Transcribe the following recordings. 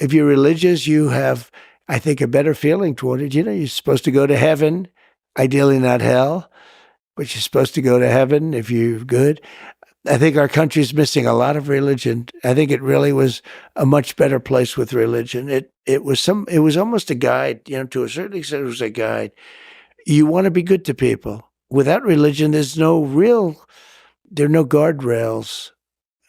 if you're religious, you have, I think, a better feeling toward it. You're supposed to go to heaven, ideally not hell, but you're supposed to go to heaven if you're good. I think our country's missing a lot of religion. I think it really was a much better place with religion. It was almost a guide, to a certain extent it was a guide. You want to be good to people. Without religion, there are no guardrails.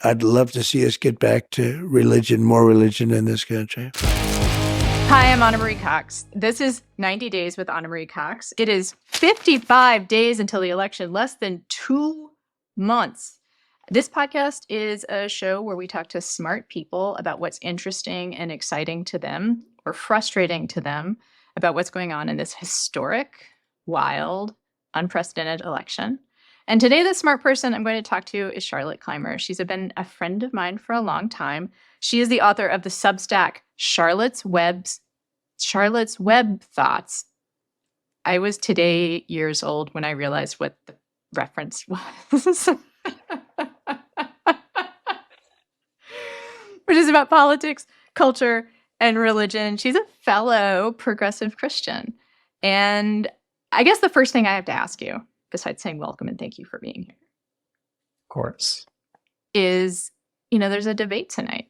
I'd love to see us get back to religion, more religion in this country. Hi, I'm Ana Marie Cox. This is 90 Days with Ana Marie Cox. It is 55 days until the election, less than 2 months. This podcast is a show where we talk to smart people about what's interesting and exciting to them or frustrating to them about what's going on in this historic, wild, unprecedented election. And today, the smart person I'm going to talk to is Charlotte Clymer. She's been a friend of mine for a long time. She is the author of the Substack Charlotte's Web Thoughts. I was today years old when I realized what the reference was. Which is about politics, culture, and religion. She's a fellow progressive Christian. And I guess the first thing I have to ask you, besides saying welcome and thank you for being here, of course, is, there's a debate tonight.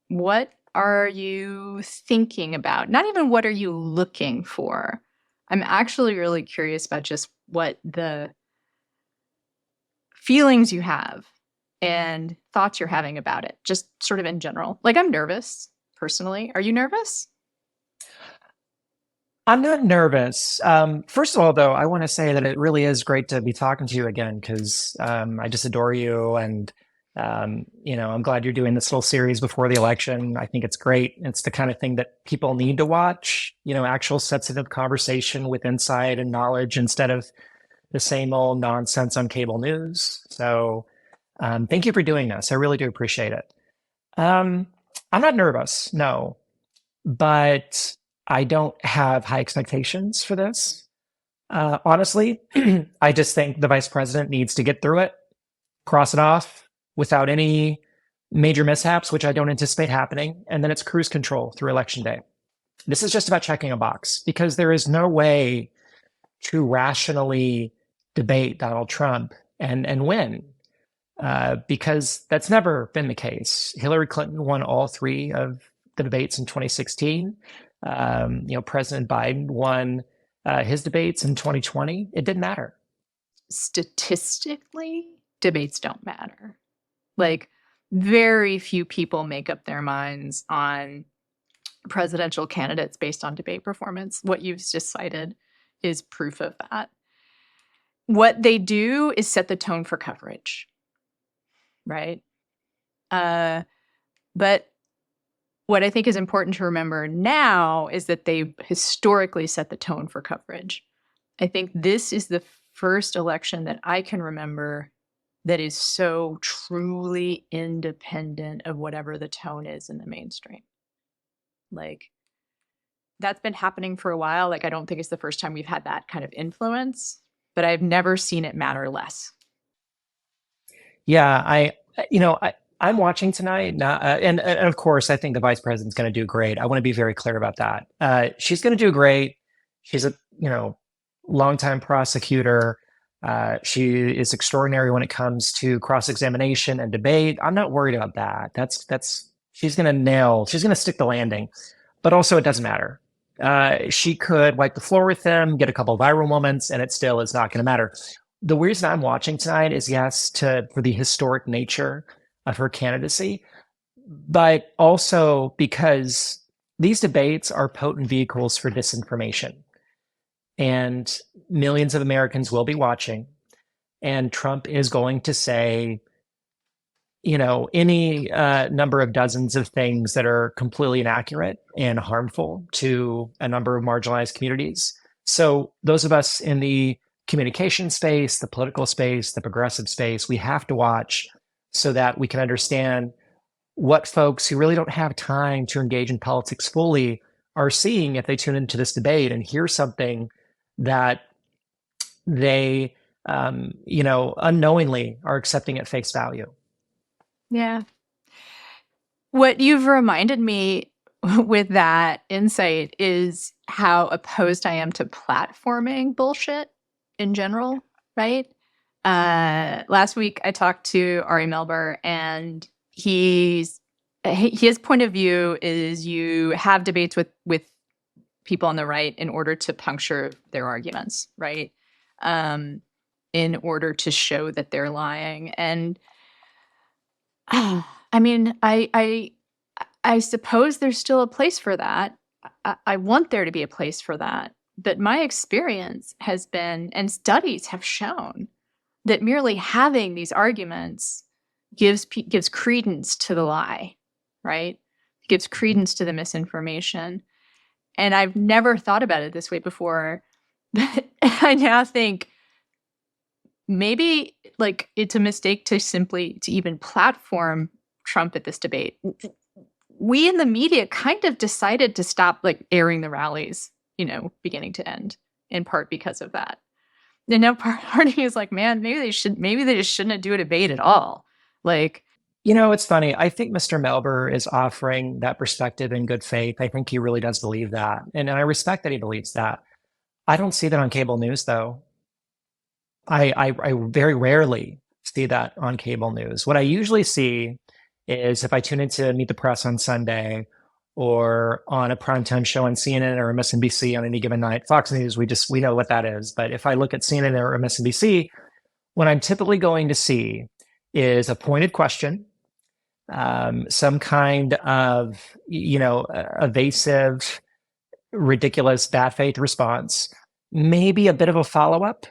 What are you thinking about? Not even what are you looking for? I'm actually really curious about just what the feelings you have and thoughts you're having about it, just sort of in general. Like, I'm nervous, personally. Are you nervous? I'm not nervous. First of all, though, I want to say that it really is great to be talking to you again because I just adore you. And, I'm glad you're doing this little series before the election. I think it's great. It's the kind of thing that people need to watch, actual substantive conversation with insight and knowledge instead of the same old nonsense on cable news. So thank you for doing this. I really do appreciate it. I'm not nervous, no, but I don't have high expectations for this. Honestly, I just think the vice president needs to get through it, cross it off without any major mishaps, which I don't anticipate happening. And then it's cruise control through election day. This is just about checking a box because there is no way to rationally debate Donald Trump and win. Because that's never been the case. Hillary Clinton won all 3 of the debates in 2016. President Biden won his debates in 2020. It didn't matter. Statistically, debates don't matter. Like, very few people make up their minds on presidential candidates based on debate performance. What you've just cited is proof of that. What they do is set the tone for coverage. Right? But what I think is important to remember now is that they historically set the tone for coverage. I think this is the first election that I can remember that is so truly independent of whatever the tone is in the mainstream. Like, that's been happening for a while. Like, I don't think it's the first time we've had that kind of influence, but I've never seen it matter less. Yeah, I'm watching tonight, and of course, I think the vice president's going to do great. I want to be very clear about that. She's going to do great. She's a longtime prosecutor. She is extraordinary when it comes to cross-examination and debate. I'm not worried about that. She's going to stick the landing. But also, it doesn't matter. She could wipe the floor with him, get a couple of viral moments, and it still is not going to matter. The reason I'm watching tonight is, yes, for the historic nature of her candidacy, but also because these debates are potent vehicles for disinformation. And millions of Americans will be watching. And Trump is going to say, any number of dozens of things that are completely inaccurate and harmful to a number of marginalized communities. So those of us in the communication space, the political space, the progressive space, we have to watch so that we can understand what folks who really don't have time to engage in politics fully are seeing if they tune into this debate and hear something that they, unknowingly are accepting at face value. Yeah. What you've reminded me with that insight is how opposed I am to platforming bullshit in general, right? Last week I talked to Ari Melber, and his point of view is you have debates with people on the right in order to puncture their arguments, right? In order to show that they're lying. And I mean, I suppose there's still a place for that. I want there to be a place for that. But my experience has been, and studies have shown, that merely having these arguments gives credence to the lie, right? Gives credence to the misinformation. And I've never thought about it this way before. But I now think maybe like it's a mistake to even platform Trump at this debate. We in the media kind of decided to stop like airing the rallies, beginning to end, in part because of that. And now part of me is like, man, maybe they just shouldn't do a debate at all. Like, it's funny. I think Mr. Melber is offering that perspective in good faith. I think he really does believe that. And I respect that he believes that. I don't see that on cable news, though. I very rarely see that on cable news. What I usually see is if I tune into Meet the Press on Sunday or on a primetime show on CNN or MSNBC on any given night. Fox News, we know what that is. But if I look at CNN or MSNBC, what I'm typically going to see is a pointed question, some kind of, evasive, ridiculous, bad faith response, maybe a bit of a follow-up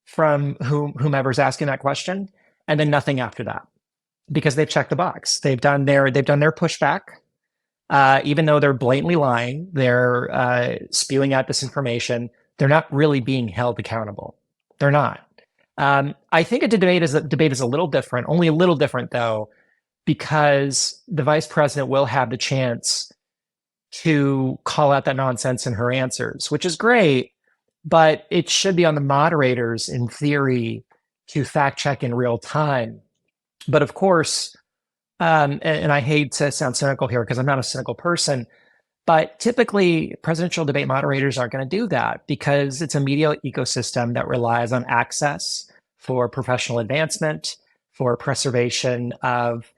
from whomever's asking that question, and then nothing after that, because they've checked the box. They've done their pushback, even though they're blatantly lying. They're spewing out disinformation. They're not really being held accountable. They're not. I think a debate is a little different, only a little different though, because the vice president will have the chance to call out that nonsense in her answers, which is great, but it should be on the moderators in theory to fact check in real time. But of course, and I hate to sound cynical here because I'm not a cynical person, but typically presidential debate moderators aren't going to do that because it's a media ecosystem that relies on access for professional advancement, for preservation of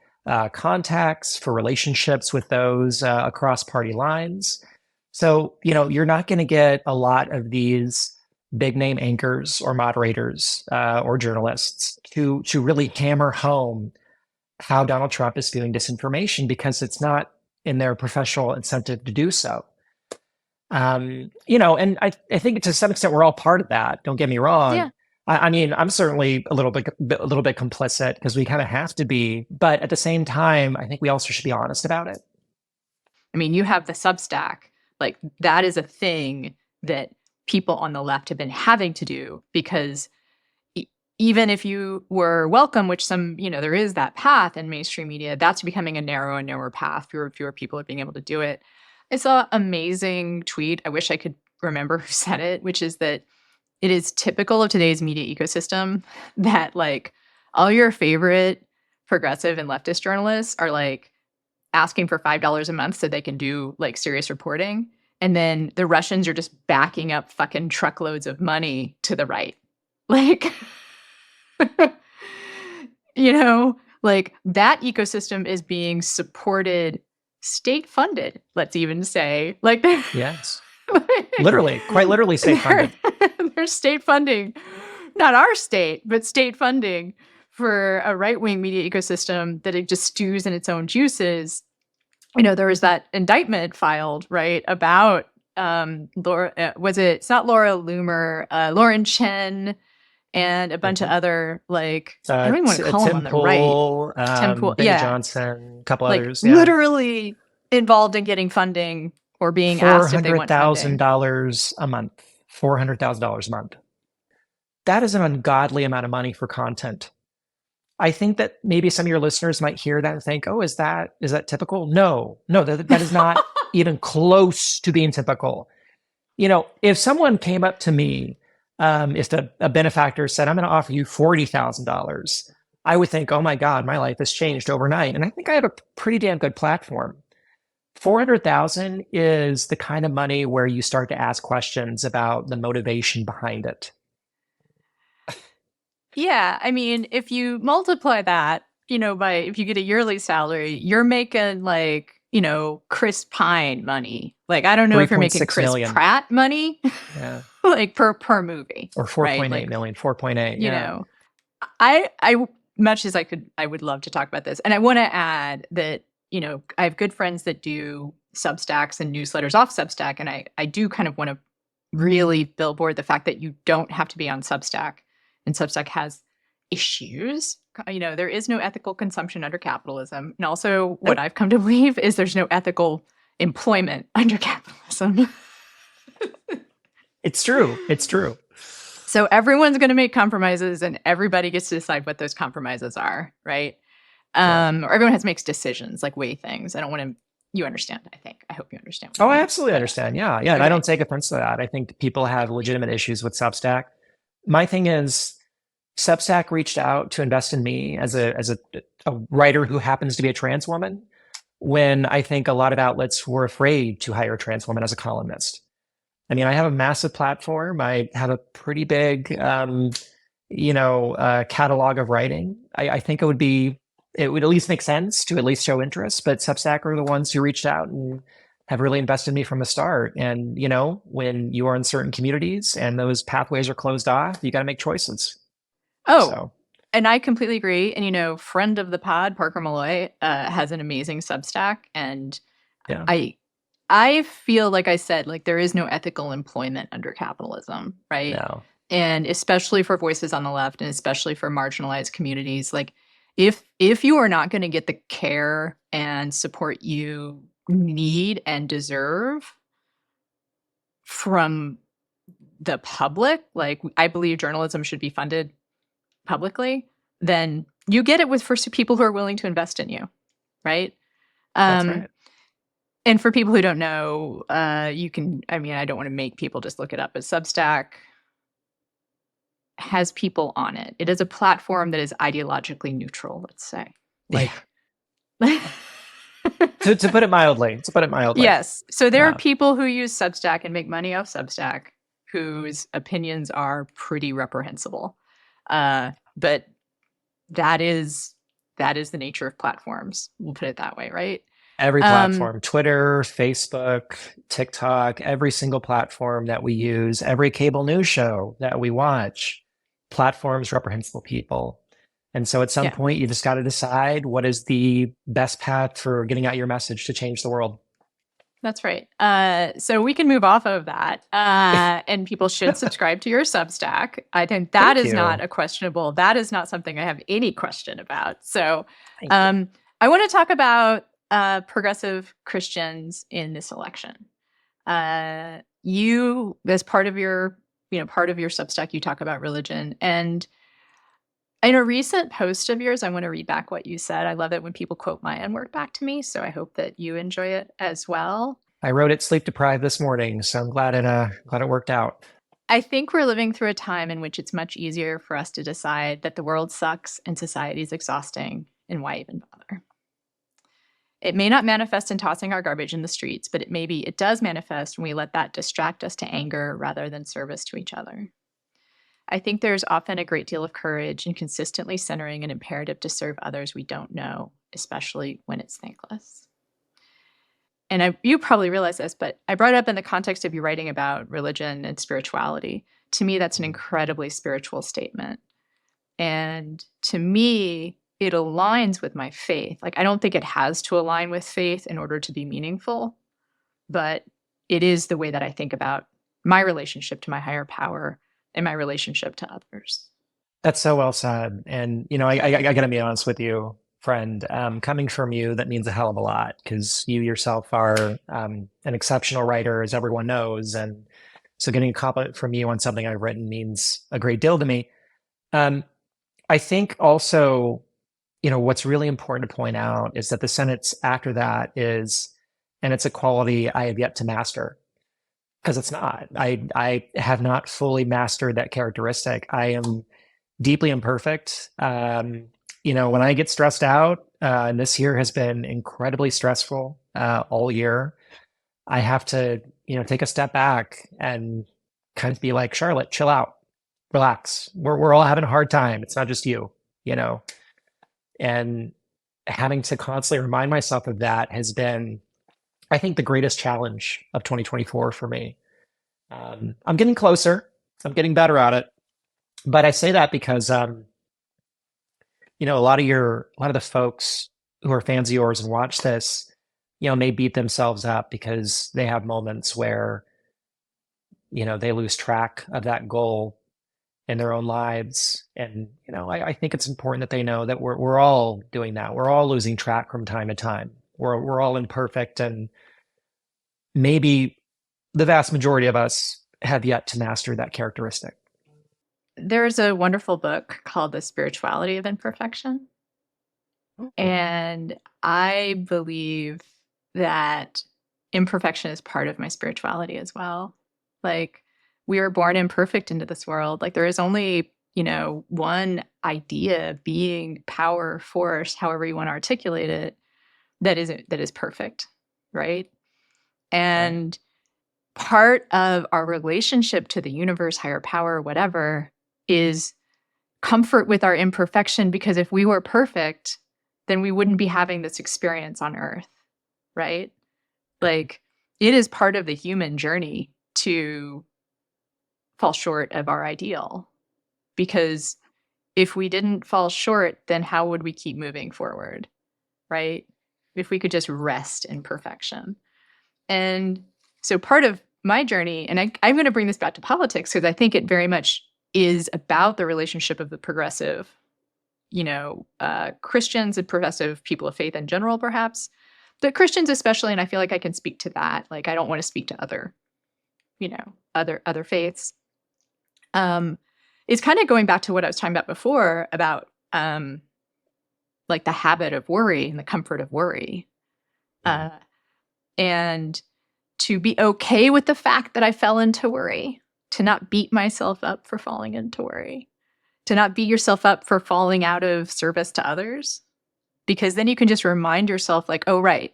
contacts, for relationships with those across party lines. So, you're not going to get a lot of these big name anchors or moderators or journalists to really hammer home how Donald Trump is spewing disinformation because it's not in their professional incentive to do so. And I think to some extent we're all part of that. Don't get me wrong. Yeah. I mean, I'm certainly a little bit complicit because we kind of have to be, but at the same time, I think we also should be honest about it. I mean, you have the Substack, like that is a thing that people on the left have been having to do because even if you were welcome, which some, there is that path in mainstream media, that's becoming a narrow and narrower path. Fewer and fewer people are being able to do it. I saw an amazing tweet. I wish I could remember who said it, which is that it is typical of today's media ecosystem that like all your favorite progressive and leftist journalists are like asking for $5 a month so they can do like serious reporting. And then the Russians are just backing up fucking truckloads of money to the right. Like, like that ecosystem is being supported, state funded, let's even say. Like, yes. Literally, quite literally state funded. There's state funding, not our state, but state funding for a right-wing media ecosystem that it just stews in its own juices. There was that indictment filed, right, about Laura, it's not Laura Loomer, Lauren Chen, and a bunch of other, like, I don't even want to call them on the right. Tim Pool, Benny Johnson, a couple others. Yeah. Literally involved in getting funding or being asked if they want funding. $400,000 a month. $400,000 a month. That is an ungodly amount of money for content. I think that maybe some of your listeners might hear that and think, "Oh, is that typical?" No, that is not even close to being typical. If someone came up to me, if a benefactor said, "I'm going to offer you $40,000," I would think, "Oh my God, my life has changed overnight." And I think I have a pretty damn good platform. 400,000 is the kind of money where you start to ask questions about the motivation behind it. Yeah, I mean, if you multiply that, by if you get a yearly salary, you're making like, Chris Pine money. Like, I don't know if you're making 3.6 Chris million. Pratt money, Yeah. like per movie, Or right? 4.8 Like, million, 4.8. you Yeah. know, I much as I would love to talk about this. And I want to add that, I have good friends that do Substacks and newsletters off Substack. And I do kind of want to really billboard the fact that you don't have to be on Substack. And Substack has issues. There is no ethical consumption under capitalism. And also what I've come to believe is there's no ethical employment under capitalism. It's true. It's true. So everyone's going to make compromises and everybody gets to decide what those compromises are, right? Or everyone makes decisions, like weigh things. I don't want to, you understand, I think. I hope you understand. Oh, I absolutely understand. Yeah. Yeah. And I Okay. don't take offense to that. I think people have legitimate issues with Substack. My thing is, Substack reached out to invest in me as a writer who happens to be a trans woman, when I think a lot of outlets were afraid to hire a trans woman as a columnist. I mean, I have a massive platform. I have a pretty big, catalog of writing. I think it would at least make sense to at least show interest. But Substack are the ones who reached out and have really invested in me from the start. And, when you are in certain communities and those pathways are closed off, you got to make choices. Oh, and I completely agree. And, friend of the pod, Parker Malloy, has an amazing Substack. And yeah. I feel, like I said, like there is no ethical employment under capitalism, right? No. And especially for voices on the left and especially for marginalized communities, like if you are not going to get the care and support you need and deserve from the public, like I believe journalism should be funded publicly, then you get it for people who are willing to invest in you, right? That's right. And for people who don't know, you can, I don't want to make people just look it up, but Substack has people on it. It is a platform that is ideologically neutral, let's say. Like, to put it mildly. Yes. So there are people who use Substack and make money off Substack whose opinions are pretty reprehensible. But that is the nature of platforms. We'll put it that way, right? Every platform, Twitter, Facebook, TikTok, every single platform that we use, every cable news show that we watch, platforms, reprehensible people. And so at some point, you just got to decide what is the best path for getting out your message to change the world. That's right. So we can move off of that. And people should subscribe to your Substack. I think that is not a questionable. That is not something I have any question about. So I want to talk about progressive Christians in this election. You, as part of your Substack, you talk about religion. And in a recent post of yours, I want to read back what you said. I love it when people quote my N-word back to me, so I hope that you enjoy it as well. I wrote it sleep deprived this morning, so I'm glad it worked out. I think we're living through a time in which it's much easier for us to decide that the world sucks and society is exhausting, and why even bother? It may not manifest in tossing our garbage in the streets, but it does manifest when we let that distract us to anger rather than service to each other. I think there's often a great deal of courage in consistently centering an imperative to serve others we don't know, especially when it's thankless. And you probably realize this, but I brought it up in the context of you writing about religion and spirituality. To me, that's an incredibly spiritual statement. And to me, it aligns with my faith. Like, I don't think it has to align with faith in order to be meaningful, but it is the way that I think about my relationship to my higher power and my relationship to others. That's so well said. And, I got to be honest with you, friend. Coming from you, that means a hell of a lot, because you yourself are an exceptional writer, as everyone knows. And so getting a compliment from you on something I've written means a great deal to me. I think also, what's really important to point out is that the sentence after that is, and it's a quality I have yet to master. Because it's not. I have not fully mastered that characteristic. I am deeply imperfect. When I get stressed out, and this year has been incredibly stressful, all year, I have to, take a step back and kind of be like, Charlotte, chill out, relax. We're all having a hard time. It's not just you, you know. And having to constantly remind myself of that has been, I think, the greatest challenge of 2024 for me. I'm getting closer. I'm getting better at it. But I say that because, a lot of the folks who are fans of yours and watch this, may beat themselves up because they have moments where, they lose track of that goal in their own lives. And, I think it's important that they know that we're all doing that. We're all losing track from time to time. We're all imperfect, and maybe the vast majority of us have yet to master that characteristic. There's a wonderful book called The Spirituality of Imperfection. And I believe that imperfection is part of my spirituality as well. Like, we are born imperfect into this world. Like, there is only, one idea, being, power, force, however you want to articulate it, that is perfect, right? And part of our relationship to the universe, higher power, whatever, is comfort with our imperfection, because if we were perfect, then we wouldn't be having this experience on Earth, right? Like, it is part of the human journey to fall short of our ideal, because if we didn't fall short, then how would we keep moving forward, right? If we could just rest in perfection. And so part of my journey, and I'm going to bring this back to politics because I think it very much is about the relationship of the progressive, Christians and progressive people of faith in general, perhaps, but Christians especially. And I feel like I can speak to that. Like, I don't want to speak to other faiths. It's kind of going back to what I was talking about before about, like, the habit of worry and the comfort of worry. And to be okay with the fact that I fell into worry, to not beat myself up for falling into worry, to not beat yourself up for falling out of service to others, because then you can just remind yourself, like, oh, right,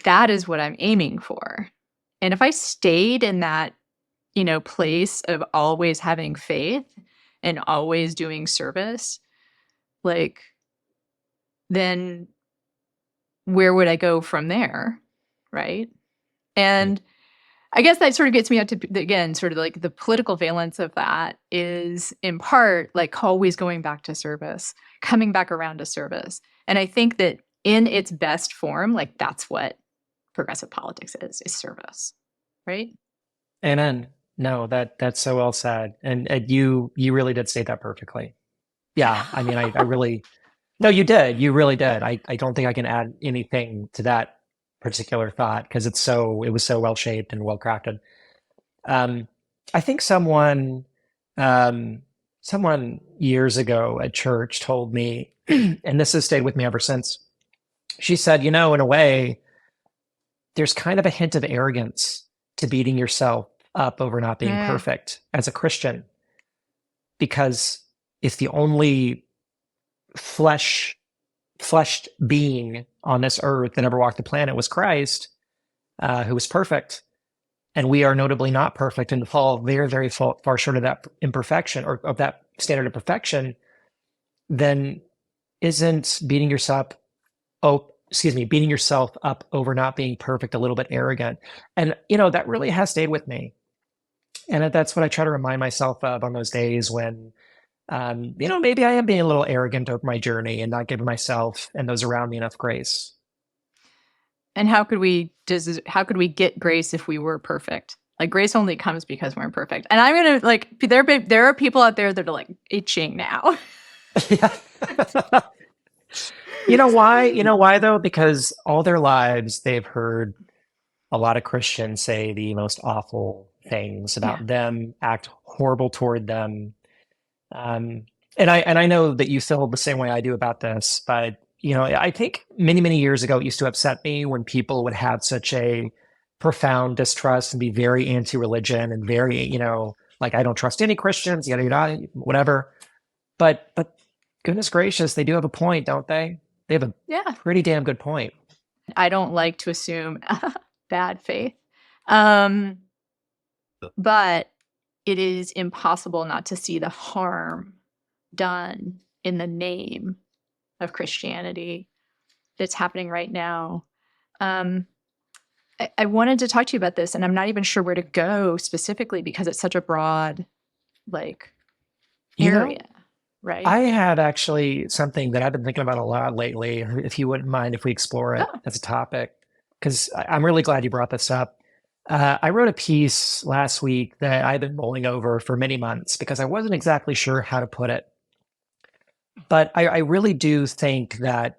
that is what I'm aiming for. And if I stayed in that, place of always having faith and always doing service, like, then where would I go from there? Right. And I guess that sort of gets me out to, again, sort of like the political valence of that is in part like always going back to service, coming back around to service. And I think that in its best form, like, that's what progressive politics is service. Right. Amen. No, that's so well said. And you really did say that perfectly. Yeah. I mean, I really, no, you did. You really did. I don't think I can add anything to that particular thought because it was so well shaped and well crafted. I think someone years ago at church told me, and this has stayed with me ever since. She said, in a way, there's kind of a hint of arrogance to beating yourself up over not being perfect as a Christian, because if the only fleshed being on this earth that ever walked the planet was Christ, who was perfect, and we are notably not perfect and fall very, very far short of that imperfection or of that standard of perfection, then isn't beating yourself up over not being perfect a little bit arrogant? And, that really has stayed with me. And that's what I try to remind myself of on those days when, maybe I am being a little arrogant over my journey and not giving myself and those around me enough grace. And how could we get grace if we were perfect? Like, grace only comes because we're imperfect. And I'm going to, like, there are people out there that are like itching now. Yeah. You know why though? Because all their lives they've heard a lot of Christians say the most awful things about them, act horrible toward them. And I know that you feel the same way I do about this, but I think many years ago it used to upset me when people would have such a profound distrust and be very anti-religion and very, like, I don't trust any Christians, yada yada, whatever. But goodness gracious, they do have a point, don't they? They have a pretty damn good point. I don't like to assume bad faith. But it is impossible not to see the harm done in the name of Christianity that's happening right now. I wanted to talk to you about this, and I'm not even sure where to go specifically because it's such a broad, like, You know, area, right? I had actually something that I've been thinking about a lot lately, if you wouldn't mind if we explore it Oh, as a topic, because I'm really glad you brought this up. I wrote a piece last week that I've been mulling over for many months because I wasn't exactly sure how to put it. But I really do think that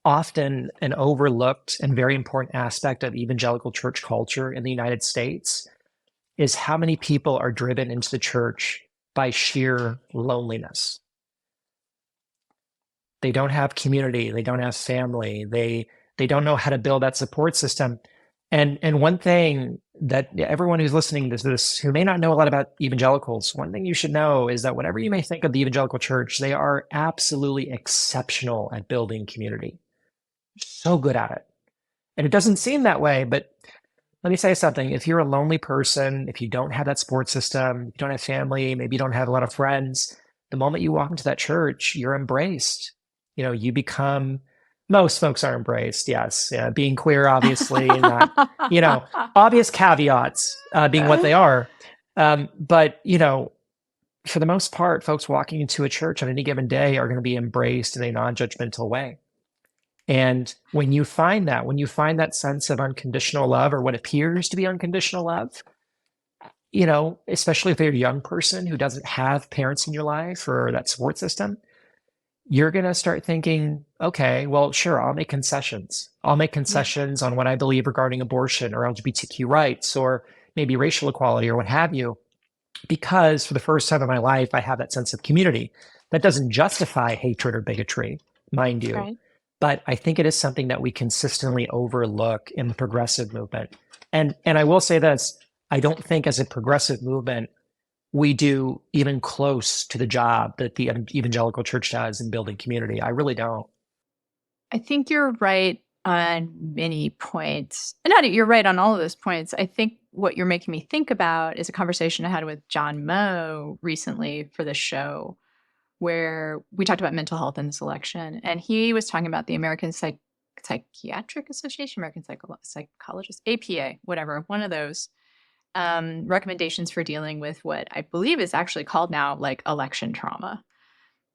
often an overlooked and very important aspect of evangelical church culture in the United States is how many people are driven into the church by sheer loneliness. They don't have community, they don't have family, they don't know how to build that support system. And one thing that everyone who's listening to this who may not know a lot about evangelicals, one thing you should know is that whatever you may think of the evangelical church, they are absolutely exceptional at building community. So good at it. And it doesn't seem that way, but let me say something. If you're a lonely person, if you don't have that support system, you don't have family, maybe you don't have a lot of friends, the moment you walk into that church, you're embraced. You become, most folks are embraced, yes. Yeah, being queer, obviously, and not, obvious caveats being what they are. But, for the most part, folks walking into a church on any given day are going to be embraced in a non-judgmental way. And when you find that sense of unconditional love or what appears to be unconditional love, especially if you're a young person who doesn't have parents in your life or that support system, you're going to start thinking, okay, well, sure, I'll make concessions. I'll make concessions on what I believe regarding abortion or LGBTQ rights or maybe racial equality or what have you, because for the first time in my life, I have that sense of community. That doesn't justify hatred or bigotry, mind you. right. But I think it is something that we consistently overlook in the progressive movement. And I will say this, I don't think as a progressive movement, we do even close to the job that the evangelical church does in building community. I really don't. I think you're right on many points. You're right on all of those points. I think what you're making me think about is a conversation I had with John Moe recently for this show, where we talked about mental health in this election. And he was talking about the American Psychiatric Association, American Psychologist, APA, whatever, one of those recommendations for dealing with what I believe is actually called now like election trauma.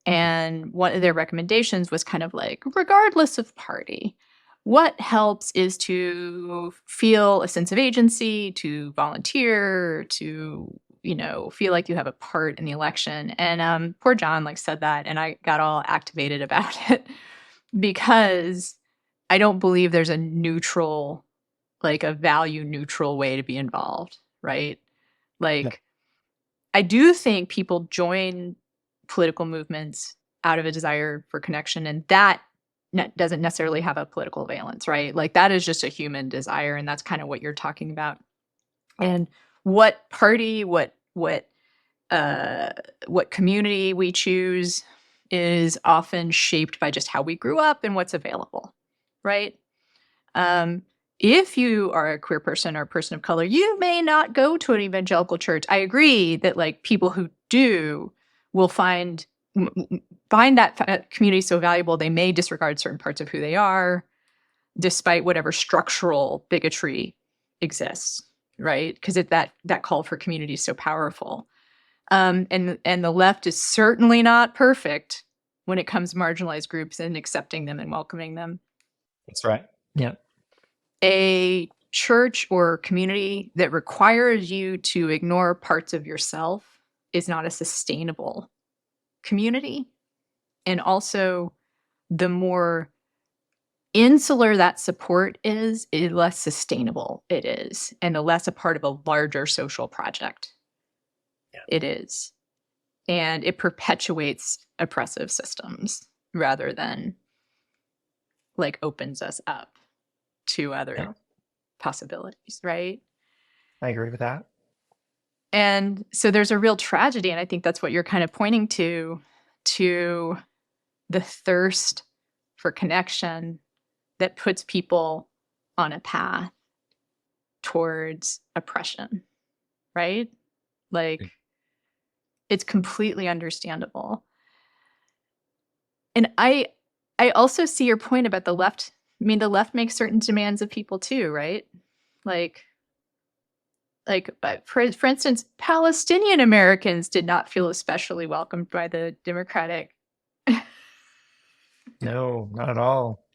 And one of their recommendations was kind of like, regardless of party, what helps is to feel a sense of agency, to volunteer, to, feel like you have a part in the election. And poor John said that, and I got all activated about it because I don't believe there's a neutral, a value neutral way to be involved, right? I do think people join political movements out of a desire for connection, and that doesn't necessarily have a political valence, right? That is just a human desire, and that's kind of what you're talking about. And what party, what community we choose is often shaped by just how we grew up and what's available, right? If you are a queer person or a person of color, you may not go to an evangelical church. I agree that people who do will find that community so valuable, they may disregard certain parts of who they are, despite whatever structural bigotry exists, right? Because that call for community is so powerful. And the left is certainly not perfect when it comes to marginalized groups and accepting them and welcoming them. That's right. Yeah. A church or community that requires you to ignore parts of yourself is not a sustainable community. And also, the more insular that support is, the less sustainable it is, and the less a part of a larger social project it is. And it perpetuates oppressive systems rather than opens us up to other possibilities, right? I agree with that. And so there's a real tragedy, and I think that's what you're kind of pointing to the thirst for connection that puts people on a path towards oppression, right? Like, it's completely understandable. And I also see your point about the left. I mean, the left makes certain demands of people too, right? Like for instance, Palestinian Americans did not feel especially welcomed by the Democratic. No, not at all.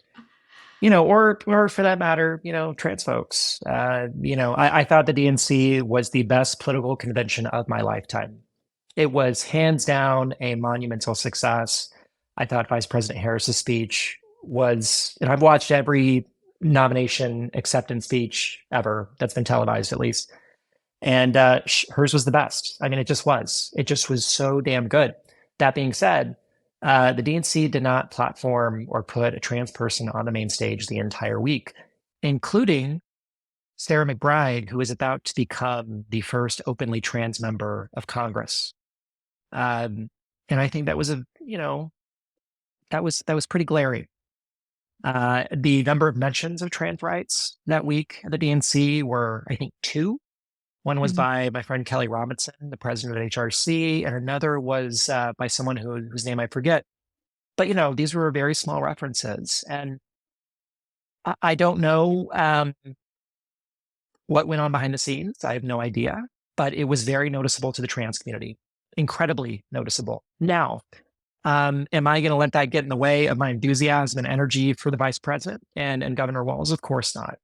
Or for that matter, trans folks. I thought the DNC was the best political convention of my lifetime. It was hands down a monumental success. I thought Vice President Harris's speech was, and I've watched every nomination acceptance speech ever that's been televised, at least. And hers was the best. I mean, it just was. It just was so damn good. That being said, the DNC did not platform or put a trans person on the main stage the entire week, including Sarah McBride, who is about to become the first openly trans member of Congress. And I think that was that was pretty glaring. The number of mentions of trans rights that week at the DNC were, I think, 2. One was by my friend Kelly Robinson, the president of HRC, and another was by someone whose name I forget. But, these were very small references. And I don't know what went on behind the scenes. I have no idea. But it was very noticeable to the trans community, incredibly noticeable. Now, am I going to let that get in the way of my enthusiasm and energy for the vice president and Governor Walz? Of course not.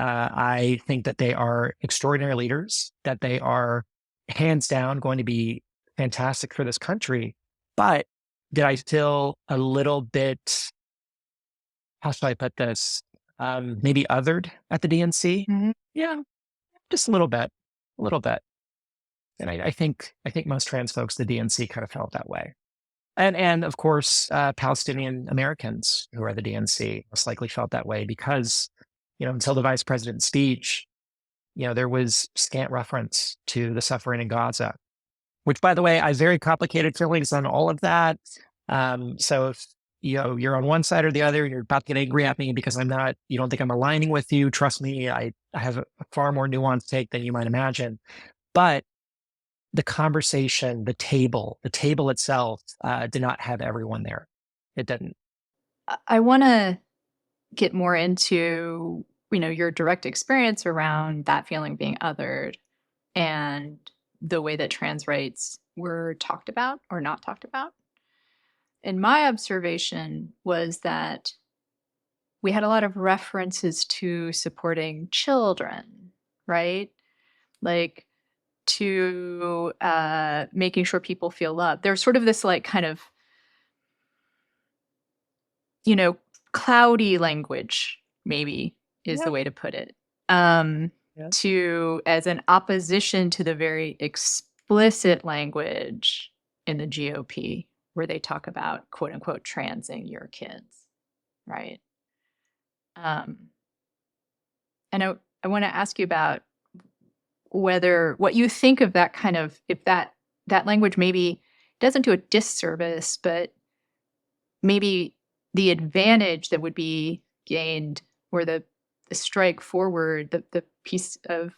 I think that they are extraordinary leaders, that they are hands down going to be fantastic for this country. But did I feel a little bit, how should I put this, maybe othered at the DNC? Mm-hmm. Yeah, just a little bit. And I think most trans folks at the DNC kind of felt that way. And of course, Palestinian Americans who are the DNC most likely felt that way because, until the vice president's speech, there was scant reference to the suffering in Gaza, which, by the way, I have very complicated feelings on all of that. So if you're on one side or the other, you're about to get angry at me because you don't think I'm aligning with you. Trust me, I have a far more nuanced take than you might imagine. But the conversation, the table itself did not have everyone there. It didn't. I want to get more into, your direct experience around that feeling being othered and the way that trans rights were talked about or not talked about. And my observation was that we had a lot of references to supporting children, right? Like to making sure people feel loved. There's sort of this like kind of, cloudy language, maybe is the way to put it. To as an opposition to the very explicit language in the GOP where they talk about quote unquote transing your kids, right? And I want to ask you about what you think of that kind of, if that language maybe doesn't do a disservice, but maybe the advantage that would be gained or the strike forward, the piece of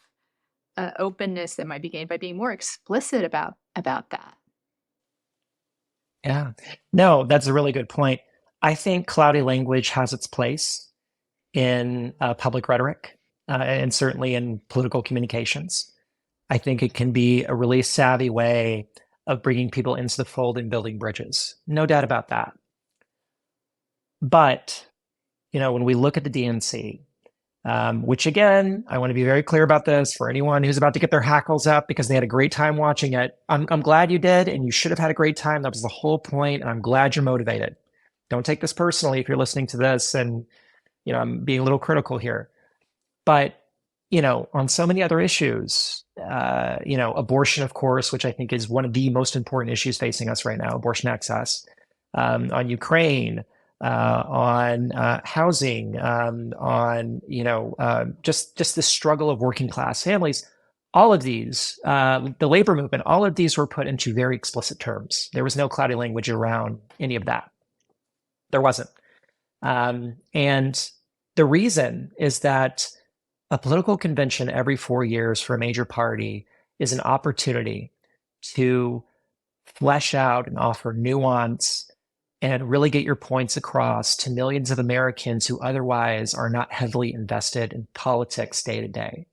openness that might be gained by being more explicit about that. Yeah, no, that's a really good point. I think cloudy language has its place in public rhetoric and certainly in political communications. I think it can be a really savvy way of bringing people into the fold and building bridges. No doubt about that. But, when we look at the DNC, which again, I want to be very clear about this for anyone who's about to get their hackles up because they had a great time watching it. I'm glad you did, and you should have had a great time. That was the whole point, and I'm glad you're motivated. Don't take this personally if you're listening to this, and I'm being a little critical here. But on so many other issues, abortion, of course, which I think is one of the most important issues facing us right now, abortion access, on Ukraine, on housing, on just the struggle of working class families. All of these, the labor movement, all of these were put into very explicit terms. There was no cloudy language around any of that. There wasn't. And The reason is that a political convention every 4 years for a major party is an opportunity to flesh out and offer nuance and really get your points across to millions of Americans who otherwise are not heavily invested in politics day to day.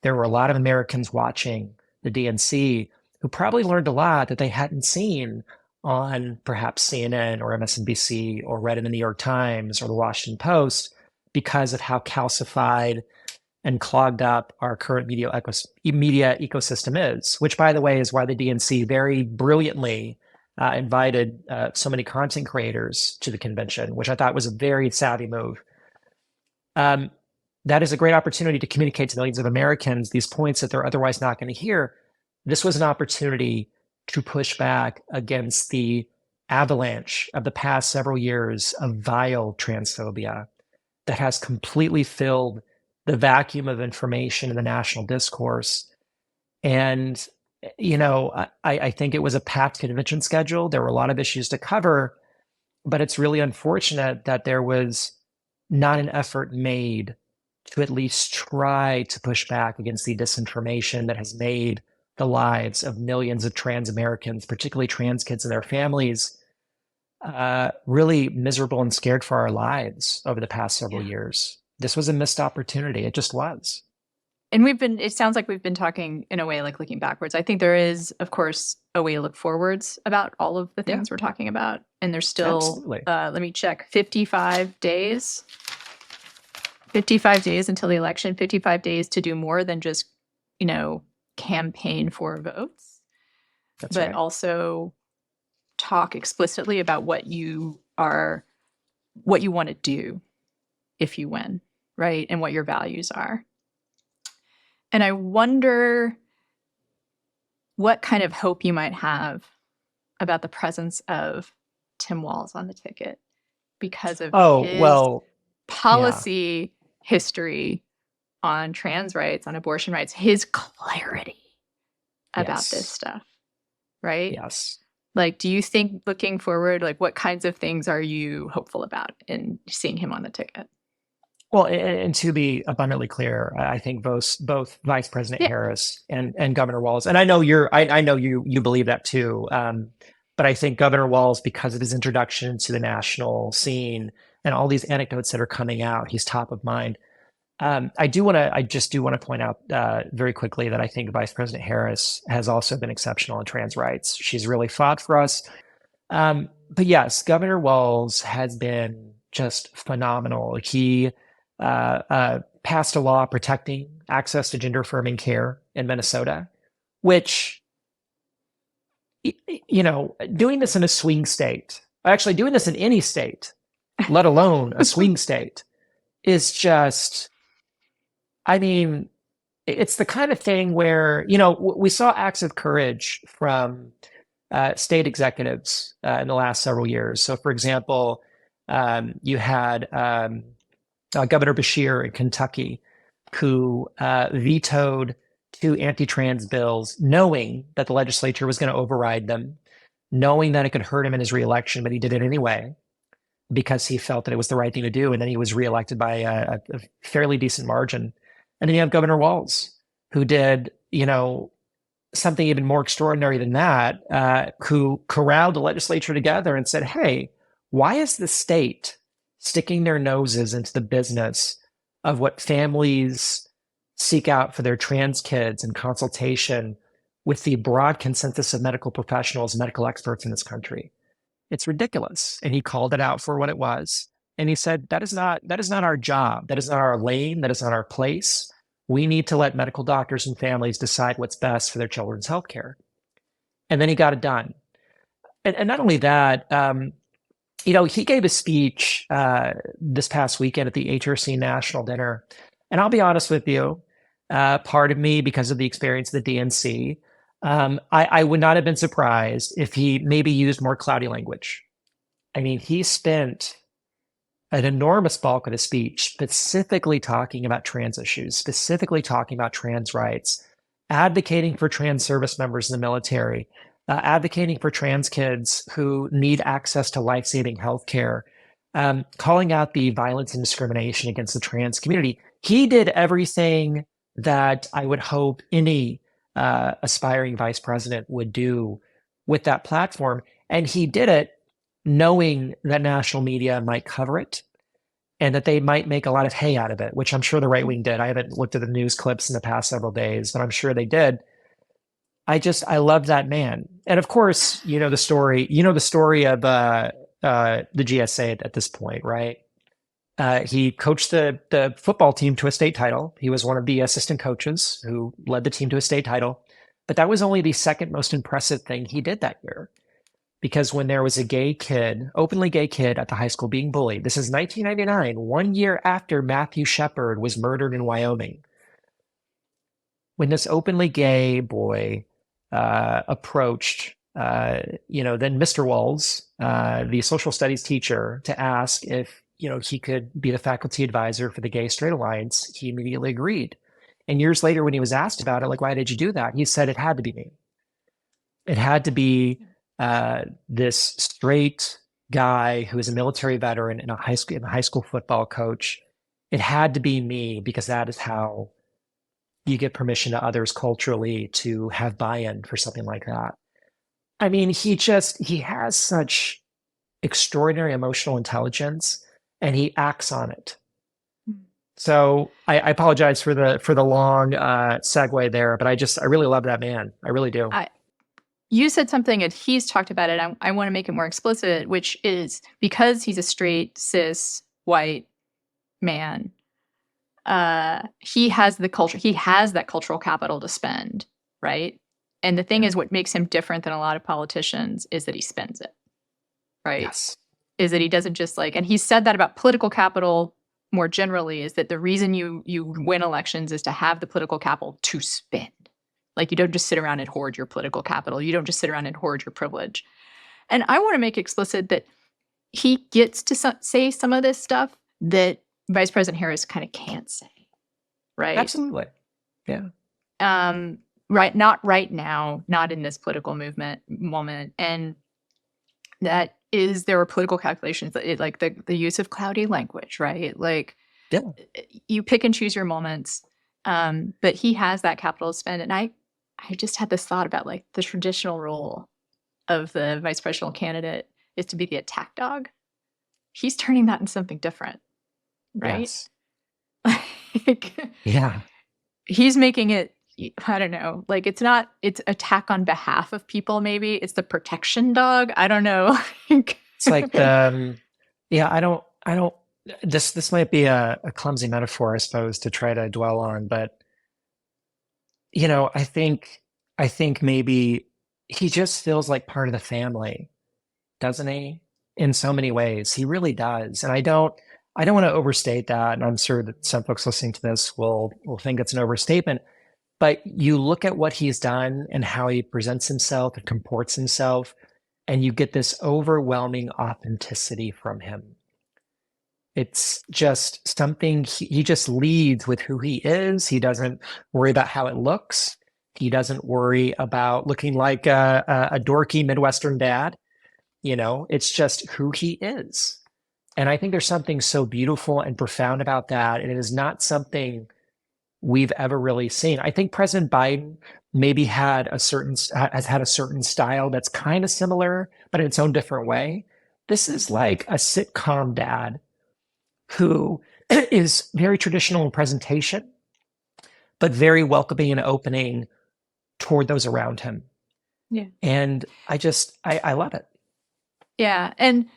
There were a lot of Americans watching the DNC who probably learned a lot that they hadn't seen on perhaps CNN or MSNBC or read in the New York Times or the Washington Post because of how calcified and clogged up our current media ecosystem is, which, by the way, is why the DNC very brilliantly invited so many content creators to the convention, which I thought was a very savvy move. That is a great opportunity to communicate to millions of Americans these points that they're otherwise not going to hear. This was an opportunity to push back against the avalanche of the past several years of vile transphobia that has completely filled the vacuum of information in the national discourse. And, you know, I think it was a packed convention schedule. There were a lot of issues to cover, but it's really unfortunate that there was not an effort made to at least try to push back against the disinformation that has made the lives of millions of trans Americans, particularly trans kids and their families, really miserable and scared for our lives over the past several years. This was a missed opportunity. It just was. And it sounds like we've been talking in a way like looking backwards. I think there is, of course, a way to look forwards about all of the things we're talking about. And there's still, let me check, 55 days. 55 days until the election, 55 days to do more than just, you know, campaign for votes, but also talk explicitly about what you want to do if you win, right? And what your values are. And I wonder what kind of hope you might have about the presence of Tim Walz on the ticket because of his policy history on trans rights, on abortion rights, his clarity about this stuff, right? Yes. Like, do you think looking forward, like what kinds of things are you hopeful about in seeing him on the ticket? Well, and to be abundantly clear, I think both Vice President Harris and Governor Walz, and I know you believe that too. But I think Governor Walz, because of his introduction to the national scene and all these anecdotes that are coming out, he's top of mind. I just do want to point out very quickly that I think Vice President Harris has also been exceptional in trans rights. She's really fought for us. But yes, Governor Walz has been just phenomenal. He passed a law protecting access to gender-affirming care in Minnesota, which, you know, doing this in a swing state, actually doing this in any state, let alone a swing state, is just, I mean, it's the kind of thing where, you know, we saw acts of courage from state executives in the last several years. So, for example, you had Governor Beshear in Kentucky, who vetoed 2 anti-trans bills, knowing that the legislature was going to override them, knowing that it could hurt him in his reelection, but he did it anyway because he felt that it was the right thing to do. And then he was reelected by a fairly decent margin. And then you have Governor Walz, who did, you know, something even more extraordinary than that, who corralled the legislature together and said, hey, why is the state sticking their noses into the business of what families seek out for their trans kids in consultation with the broad consensus of medical professionals, medical experts in this country? It's ridiculous. And he called it out for what it was. And he said, that is not our job. That is not our lane. That is not our place. We need to let medical doctors and families decide what's best for their children's health care. And then he got it done. And not only that, you know, he gave a speech this past weekend at the HRC National Dinner. And I'll be honest with you, part of me, because of the experience of the DNC, I would not have been surprised if he maybe used more cloudy language. I mean, he spent an enormous bulk of the speech specifically talking about trans issues, specifically talking about trans rights, advocating for trans service members in the military, advocating for trans kids who need access to life-saving healthcare, calling out the violence and discrimination against the trans community. He did everything that I would hope any aspiring vice president would do with that platform. And he did it knowing that national media might cover it and that they might make a lot of hay out of it, which I'm sure the right wing did. I haven't looked at the news clips in the past several days, but I'm sure they did. I love that man. And of course, the story of the GSA at this point, right? He coached the football team to a state title. He was one of the assistant coaches who led the team to a state title. But that was only the second most impressive thing he did that year. Because when there was a openly gay kid at the high school being bullied, this is 1999, 1 year after Matthew Shepard was murdered in Wyoming. When this openly gay boy approached, then Mr. Walz, the social studies teacher, to ask if he could be the faculty advisor for the Gay Straight Alliance, he immediately agreed. And years later, when he was asked about it, like, why did you do that? He said it had to be me. It had to be this straight guy who is a military veteran and a high school football coach. It had to be me because that is how you give permission to others culturally to have buy-in for something like that. I mean, he has such extraordinary emotional intelligence and he acts on it. So I apologize for the long segue there, but I really love that man. I really do. You said something and he's talked about it. I want to make it more explicit, which is because he's a straight, cis, white man, he has the culture. He has that cultural capital to spend, right? And the thing is, what makes him different than a lot of politicians is that he spends it, right? Yes. Is that he doesn't just and he's said that about political capital more generally, is that the reason you win elections is to have the political capital to spend. Like, you don't just sit around and hoard your political capital. You don't just sit around and hoard your privilege. And I want to make explicit that he gets to say some of this stuff that Vice President Harris kind of can't say, right? Absolutely. Yeah. Right. Not right now, not in this political moment. And that is, there are political calculations, like the use of cloudy language, right? Like, yeah. You pick and choose your moments. But he has that capital to spend. And I just had this thought about the traditional role of the vice presidential candidate is to be the attack dog. He's turning that into something different, right? Yes. Yeah. He's making it, I don't know, it's attack on behalf of people, maybe. It's the protection dog. I don't know. It's like this might be a clumsy metaphor, I suppose, to try to dwell on, but I think maybe he just feels like part of the family, doesn't he? In so many ways, he really does. And I don't want to overstate that. And I'm sure that some folks listening to this will think it's an overstatement, but you look at what he's done and how he presents himself and comports himself, and you get this overwhelming authenticity from him. It's just something, he just leads with who he is. He doesn't worry about how it looks. He doesn't worry about looking like a dorky Midwestern dad. It's just who he is. And I think there's something so beautiful and profound about that. And it is not something we've ever really seen. I think President Biden maybe has had a certain style that's kind of similar, but in its own different way. This is like a sitcom dad who is very traditional in presentation, but very welcoming and opening toward those around him. Yeah. And I love it. Yeah. And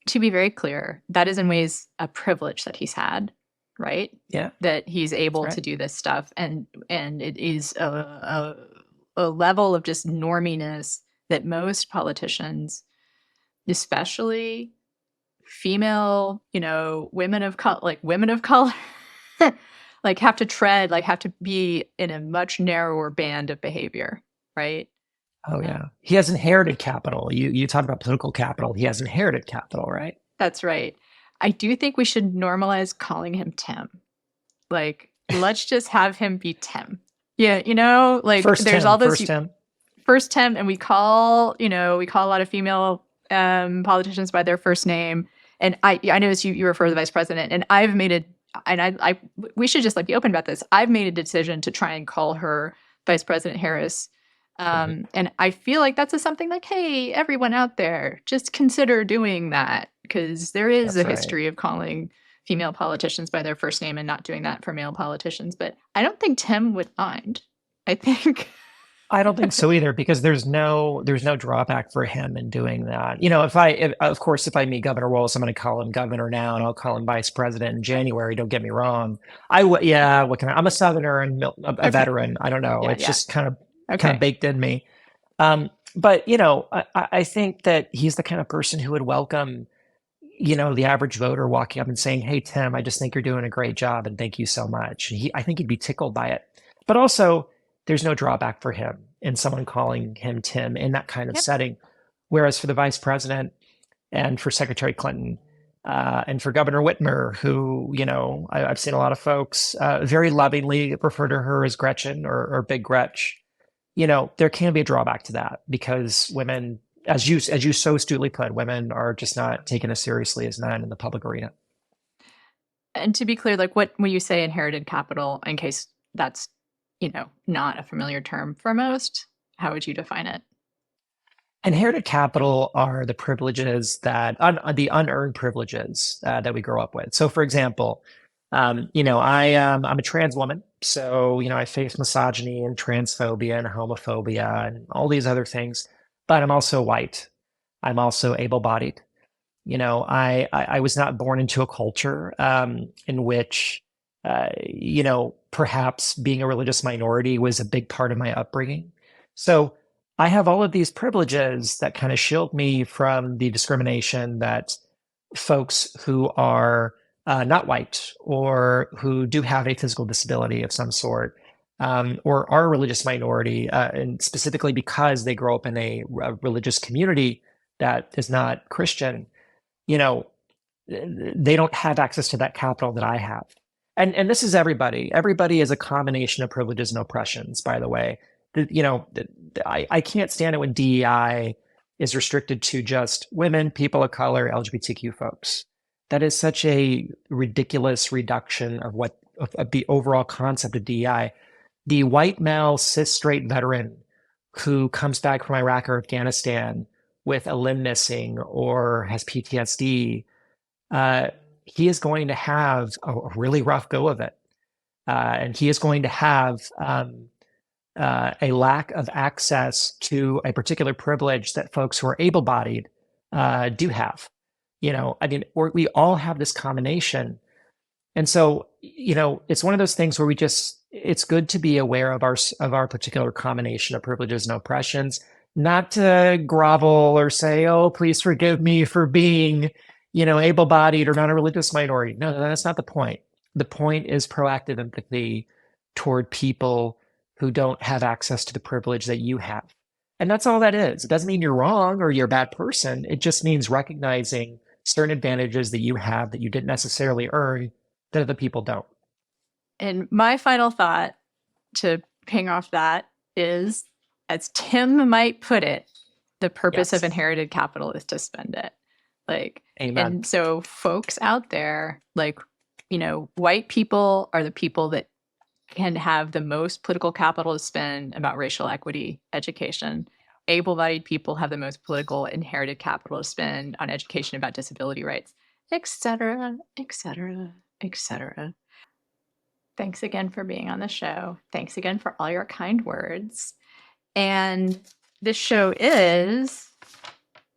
to be very clear, that is in ways a privilege that he's had, right? Yeah. That he's able to do this stuff. And it is a level of just norminess that most politicians, especially female, women of color, have to tread, have to be in a much narrower band of behavior, right? Oh yeah. He has inherited capital. You talk about political capital. He has inherited capital, right? That's right. I do think we should normalize calling him Tim. Let's just have him be Tim. Yeah, First there's Tim, all this first Tim. And we call a lot of female politicians by their first name. and I know you refer to the vice president, and I've made it, and I we should just like be open about this. I've made a decision to try and call her Vice President Harris. And I feel like that's something like, hey, everyone out there, just consider doing that, because there is That's a right. history of calling female politicians by their first name and not doing that for male politicians. But I don't think Tim would mind. I think I don't think so either, because there's no drawback for him in doing that. Of course, if I meet Governor Walz, I'm going to call him governor now, and I'll call him vice president in January. Don't get me wrong. Yeah. I'm a Southerner and a Okay. veteran. I don't know. Yeah, It's yeah. just kind of Okay. baked in me. But I think that he's the kind of person who would welcome, the average voter walking up and saying, "Hey, Tim, I just think you're doing a great job, and thank you so much." I think he'd be tickled by it. But also, there's no drawback for him in someone calling him Tim in that kind of Yep. setting. Whereas for the vice president and for Secretary Clinton and for Governor Whitmer, who, I've seen a lot of folks very lovingly refer to her as Gretchen or Big Gretch. There can be a drawback to that, because women, as you so astutely put, women are just not taken as seriously as men in the public arena. And to be clear, like when you say inherited capital, in case that's, not a familiar term for most, how would you define it? Inherited capital are the privileges the unearned privileges that we grow up with. So, for example, I'm a trans woman, so I face misogyny and transphobia and homophobia and all these other things. But I'm also white. I'm also able-bodied. I was not born into a culture in which perhaps being a religious minority was a big part of my upbringing. So I have all of these privileges that kind of shield me from the discrimination that folks who are not white, or who do have a physical disability of some sort, or are a religious minority, and specifically because they grow up in a religious community that is not Christian, they don't have access to that capital that I have. And this is everybody. Everybody is a combination of privileges and oppressions, by the way. I can't stand it when DEI is restricted to just women, people of color, LGBTQ folks. That is such a ridiculous reduction of the overall concept of DEI. The white male cis straight veteran who comes back from Iraq or Afghanistan with a limb missing or has PTSD, he is going to have a really rough go of it. And he is going to have a lack of access to a particular privilege that folks who are able-bodied do have. We all have this combination. And so, it's one of those things where it's good to be aware of our particular combination of privileges and oppressions, not to grovel or say, "Oh, please forgive me for being, able-bodied or not a religious minority." No, that's not the point. The point is proactive empathy toward people who don't have access to the privilege that you have. And that's all that is. It doesn't mean you're wrong or you're a bad person. It just means recognizing certain advantages that you have that you didn't necessarily earn that other people don't. And my final thought to ping off that is, as Tim might put it, the purpose of inherited capital is to spend it. Amen. And so folks out there, white people are the people that can have the most political capital to spend about racial equity, education. Able-bodied people have the most political inherited capital to spend on education about disability rights, et cetera, et cetera, et cetera. Thanks again for being on the show. Thanks again for all your kind words. And this show is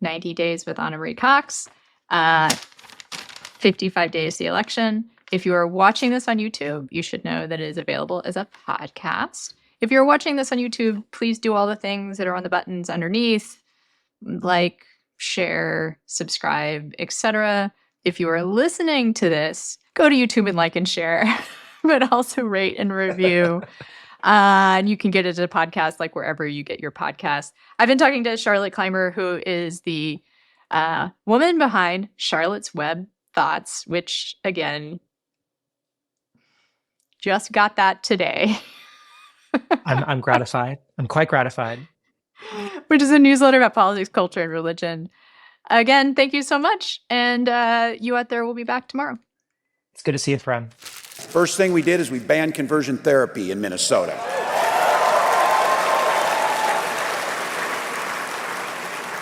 90 Days with Ana Marie Cox, 55 days to the election. If you are watching this on YouTube, you should know that it is available as a podcast. If you're watching this on YouTube, please do all the things that are on the buttons underneath, like, share, subscribe, etc. If you are listening to this, go to YouTube and like and share, but also rate and review. And you can get it as a podcast, like wherever you get your podcast. I've been talking to Charlotte Clymer, who is the woman behind Charlotte's Web Thoughts, which, again, just got that today. I'm gratified. I'm quite gratified. Which is a newsletter about politics, culture, and religion. Again, thank you so much. And you out there will be back tomorrow. It's good to see you, friend. First thing we did is we banned conversion therapy in Minnesota.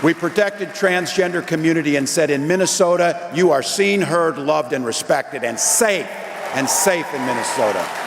We protected transgender community and said, in Minnesota, you are seen, heard, loved, and respected, and safe in Minnesota.